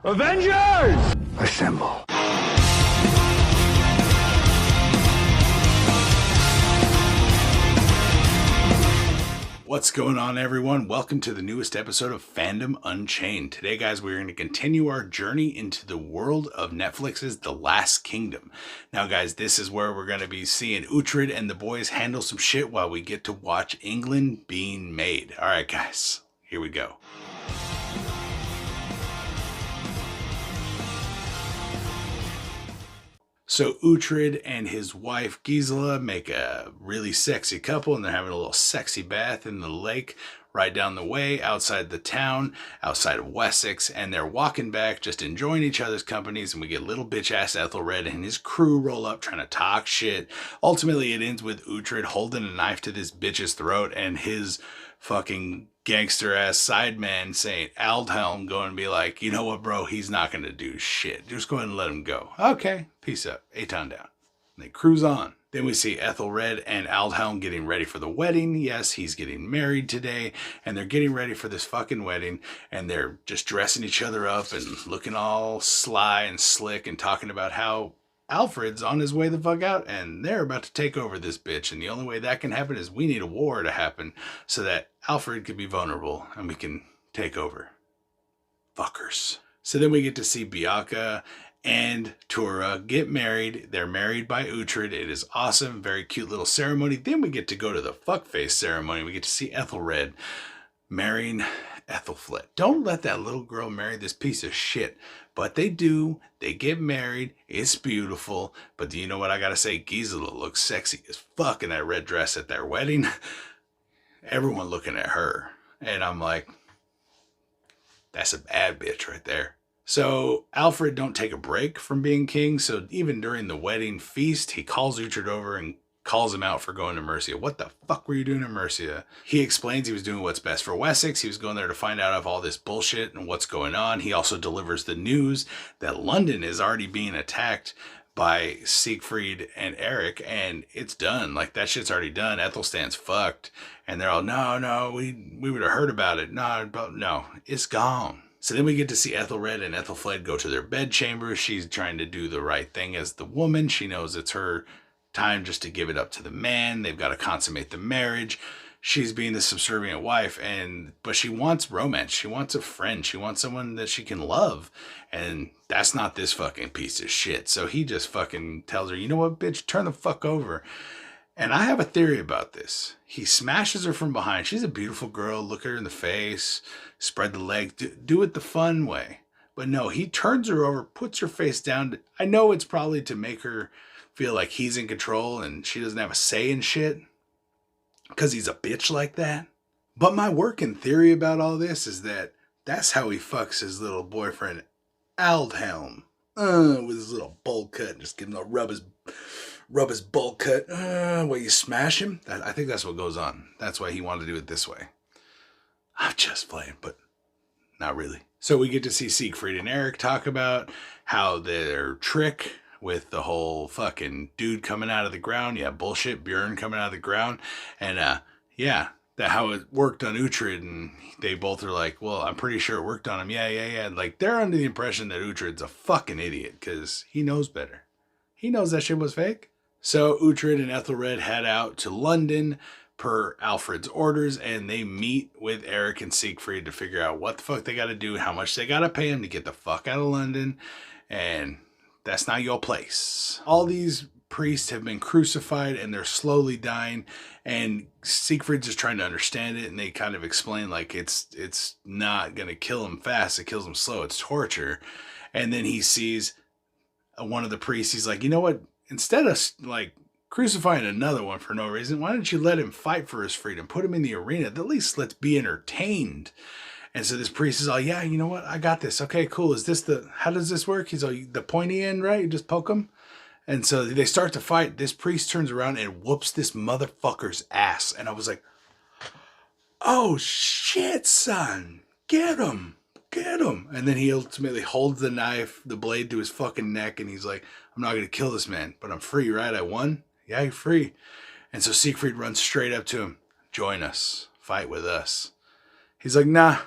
Avengers! Assemble. What's going on, everyone? Welcome to the newest episode of Fandom Unchained. Today, guys, we're going to continue our journey into the world of Netflix's The Last Kingdom. Now, guys, this is where we're going to be seeing Uhtred and the boys handle some shit while we get to watch England being made. All right, guys, here we go. So Uhtred and his wife Gisela make a really sexy couple, and they're having a little sexy bath in the lake right down the way outside the town, outside of Wessex, and they're walking back just enjoying each other's companies, and we get little bitch ass Ethelred and his crew roll up trying to talk shit. Ultimately, it ends with Uhtred holding a knife to this bitch's throat and his fucking gangster ass sideman saying Aldhelm going to be like, you know what, bro, he's not going to do shit. Just go ahead and let him go. Okay, peace up. Aton down. And they cruise on. Then we see Ethelred and Aldhelm getting ready for the wedding. Yes, he's getting married today, and they're getting ready for this fucking wedding, and they're just dressing each other up and looking all sly and slick and talking about how Alfred's on his way the fuck out, and they're about to take over this bitch, and the only way that can happen is we need a war to happen so that Alfred could be vulnerable and we can take over. Fuckers. So then we get to see Biaka and Torah get married. They're married by Uhtred. It is awesome. Very cute little ceremony. Then we get to go to the fuckface ceremony. We get to see Ethelred marrying Ethelfled. Don't let that little girl marry this piece of shit. But they do. They get married. It's beautiful. But do you know what I gotta say? Gisela looks sexy as fuck in that red dress at their wedding. Everyone looking at her. And I'm like, that's a bad bitch right there. So Alfred don't take a break from being king. So even during the wedding feast, he calls Uhtred over and calls him out for going to Mercia. What the fuck were you doing in Mercia? He explains he was doing what's best for Wessex. He was going there to find out of all this bullshit and what's going on. He also delivers the news that London is already being attacked by Siegfried and Eric, and it's done. Like, that shit's already done. Ethelstan's fucked. And they're all, no, we would have heard about it. No, it's gone. So then we get to see Ethelred and Ethelfled go to their bedchamber. She's trying to do the right thing as the woman. She knows it's her time just to give it up to the man. They've got to consummate the marriage. She's being the subservient wife, but she wants romance. She wants a friend. She wants someone that she can love. And that's not this fucking piece of shit. So he just fucking tells her, you know what, bitch, turn the fuck over. And I have a theory about this. He smashes her from behind. She's a beautiful girl. Look her in the face. Spread the legs. Do it the fun way. But no, he turns her over, puts her face down. I know it's probably to make her feel like he's in control and she doesn't have a say in shit because he's a bitch like that. But my working theory about all this is that that's how he fucks his little boyfriend Aldhelm with his little bowl cut and just give him a rub his bowl cut while you smash him. I think that's what goes on. That's why he wanted to do it this way. I'm just playing, but not really. So we get to see Siegfried and Eric talk about how their trick with the whole fucking dude coming out of the ground. Yeah, bullshit, Bjorn coming out of the ground. And that how it worked on Uhtred. And they both are like, well, I'm pretty sure it worked on him. Yeah. Like, they're under the impression that Uhtred's a fucking idiot because he knows better. He knows that shit was fake. So Uhtred and Ethelred head out to London per Alfred's orders, and they meet with Eric and Siegfried to figure out what the fuck they got to do, how much they got to pay him to get the fuck out of London. And that's not your place. All these priests have been crucified and they're slowly dying, and Siegfried's just trying to understand it, and they kind of explain like it's not going to kill him fast, it kills him slow, it's torture. And then he sees one of the priests, he's like, you know what, instead of like crucifying another one for no reason, why don't you let him fight for his freedom, put him in the arena, at least let's be entertained. And so this priest is all, yeah, you know what? I got this. Okay, cool. How does this work? He's all, the pointy end, right? You just poke him. And so they start to fight. This priest turns around and whoops this motherfucker's ass. And I was like, oh shit, son. Get him. And then he ultimately holds the knife, the blade to his fucking neck. And he's like, I'm not going to kill this man, but I'm free, right? I won. Yeah, you're free. And so Siegfried runs straight up to him. Join us. Fight with us. He's like, nah.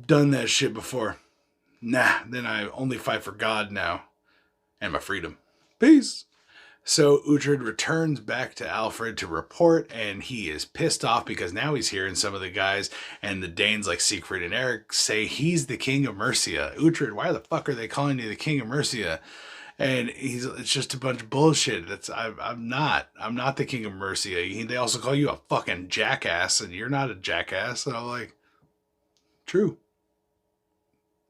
Done that shit before. Nah, then I only fight for God now and my freedom. Peace. So Uhtred returns back to Alfred to report, and he is pissed off because now he's hearing some of the guys and the Danes like Siegfried and Eric say he's the king of Mercia. Uhtred, why the fuck are they calling you the king of Mercia? And it's just a bunch of bullshit. I'm not the king of Mercia. They also call you a fucking jackass, and you're not a jackass. And I'm like, true.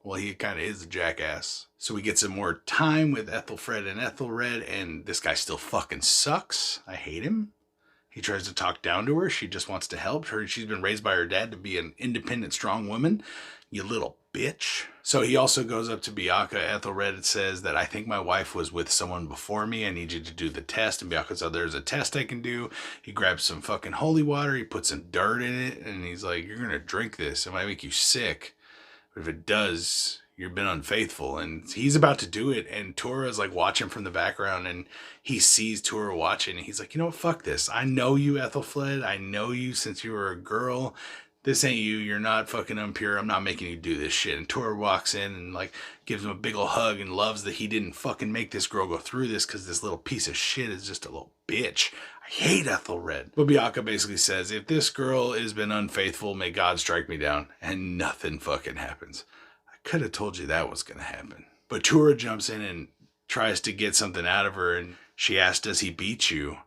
Well, he kind of is a jackass. So we get some more time with Ethelfred and Ethelred, and this guy still fucking sucks. I hate him. He tries to talk down to her. She just wants to help her. She's been raised by her dad to be an independent, strong woman. You little bitch. So he also goes up to Biaka, Ethelred, and says that I think my wife was with someone before me. I need you to do the test. And Biaka said, there's a test I can do. He grabs some fucking holy water. He puts some dirt in it. And he's like, you're going to drink this. It might make you sick. But if it does, you've been unfaithful. And he's about to do it. And Torah's like watching from the background. And he sees Torah watching. And he's like, you know what? Fuck this. I know you, Ethelfled. I know you since you were a girl. This ain't you. You're not fucking impure. I'm not making you do this shit. And Torah walks in and like gives him a big ol' hug and loves that he didn't fucking make this girl go through this because this little piece of shit is just a little bitch. I hate Ethelred. But Biaka basically says, if this girl has been unfaithful, may God strike me down. And nothing fucking happens. I could have told you that was going to happen. But Torah jumps in and tries to get something out of her. And she asks, does he beat you?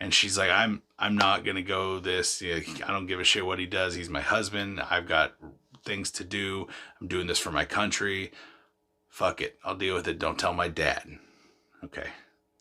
And she's like, I'm not going to go this. I don't give a shit what he does. He's my husband. I've got things to do. I'm doing this for my country. Fuck it. I'll deal with it. Don't tell my dad. Okay.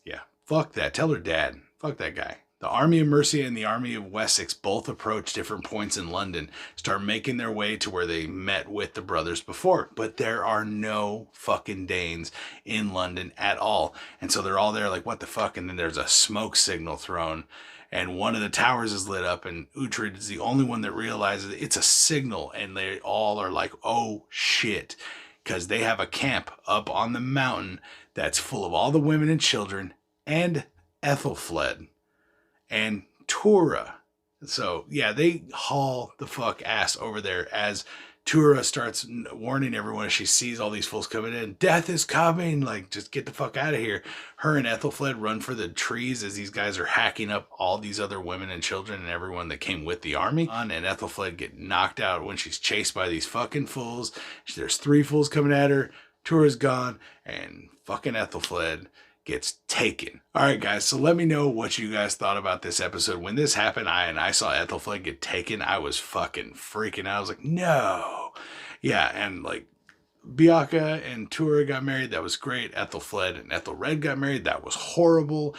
Yeah. Fuck that. Tell her dad. Fuck that guy. The army of Mercia and the army of Wessex both approach different points in London, start making their way to where they met with the brothers before. But there are no fucking Danes in London at all. And so they're all there like, what the fuck? And then there's a smoke signal thrown. And one of the towers is lit up, and Uhtred is the only one that realizes it's a signal. And they all are like, oh shit. Because they have a camp up on the mountain that's full of all the women and children and Ethelfled and Torah. So yeah, they haul the fuck ass over there as Torah starts warning everyone as she sees all these fools coming in. Death is coming. Like, just get the fuck out of here. Her and Ethelfled run for the trees as these guys are hacking up all these other women and children and everyone that came with the army. And Ethelfled get knocked out when she's chased by these fucking fools. There's 3 fools coming at her. Torah's gone, and fucking Ethelfled gets taken. All right, guys, so let me know what you guys thought about this episode. When this happened, I saw Ethelfled get taken, I was fucking freaking out. I was like, no. Yeah, and like Biaka and Torah got married. That was great. Ethelfled and Ethelred got married. That was horrible.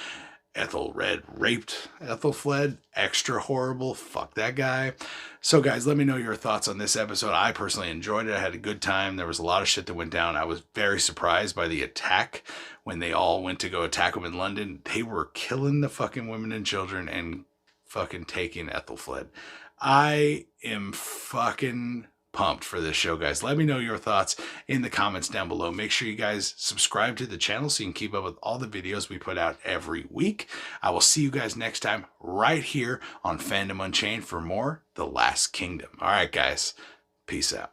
Ethelred raped Ethelfled. Extra horrible. Fuck that guy. So guys, let me know your thoughts on this episode. I personally enjoyed it. I had a good time. There was a lot of shit that went down. I was very surprised by the attack when they all went to go attack them in London. They were killing the fucking women and children and fucking taking Ethelfled. I am fucking pumped for this show, guys. Let me know your thoughts in the comments down below. Make sure you guys subscribe to the channel so you can keep up with all the videos we put out every week. I will see you guys next time right here on Fandom Unchained for more The Last Kingdom. All right, guys. Peace out.